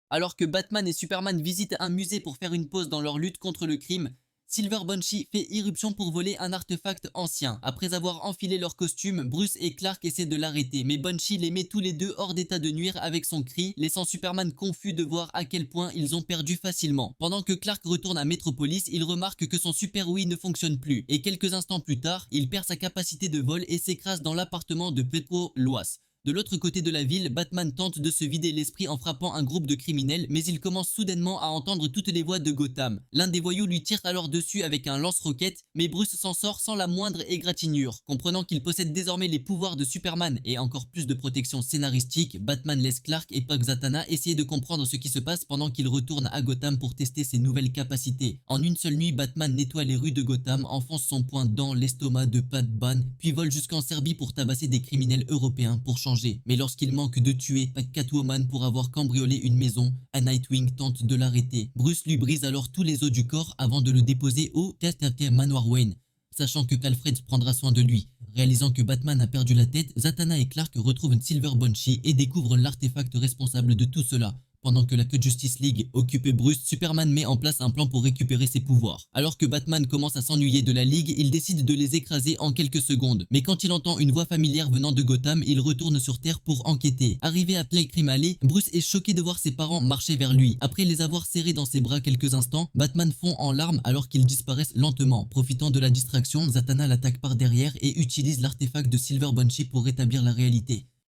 Alors que Batman et Superman visitent un musée pour faire une pause dans leur lutte contre le crime, Silver Banshee fait irruption pour voler un artefact ancien. Après avoir enfilé leur costume, Bruce et Clark essaient de l'arrêter, mais Banshee les met tous les deux hors d'état de nuire avec son cri, laissant Superman confus de voir à quel point ils ont perdu facilement. Pendant que Clark retourne à Metropolis, il remarque que son Super Wii ne fonctionne plus, et quelques instants plus tard, il perd sa capacité de vol et s'écrase dans l'appartement de Petro Loas. De l'autre côté de la ville, Batman tente de se vider l'esprit en frappant un groupe de criminels, mais il commence soudainement à entendre toutes les voix de Gotham. L'un des voyous lui tire alors dessus avec un lance-roquette, mais Bruce s'en sort sans la moindre égratignure. Comprenant qu'il possède désormais les pouvoirs de Superman et encore plus de protection scénaristique, Batman laisse Clark et Pug Zatanna essayer de comprendre ce qui se passe pendant qu'il retourne à Gotham pour tester ses nouvelles capacités. En une seule nuit, Batman nettoie les rues de Gotham, enfonce son poing dans l'estomac de Batman, puis vole jusqu'en Serbie pour tabasser des criminels européens pour changer. Mais lorsqu'il manque de tuer Catwoman pour avoir cambriolé une maison, un Nightwing tente de l'arrêter. Bruce lui brise alors tous les os du corps avant de le déposer au Manoir Wayne, sachant que Alfred prendra soin de lui. Réalisant que Batman a perdu la tête, Zatanna et Clark retrouvent une Silver Banshee et découvrent l'artefact responsable de tout cela. Pendant que la Justice League occupe Bruce, Superman met en place un plan pour récupérer ses pouvoirs. Alors que Batman commence à s'ennuyer de la Ligue, il décide de les écraser en quelques secondes. Mais quand il entend une voix familière venant de Gotham, il retourne sur Terre pour enquêter. Arrivé à Crime Alley, Bruce est choqué de voir ses parents marcher vers lui. Après les avoir serrés dans ses bras quelques instants, Batman fond en larmes alors qu'ils disparaissent lentement. Profitant de la distraction, Zatanna l'attaque par derrière et utilise l'artefact de Silver Banshee pour rétablir la réalité.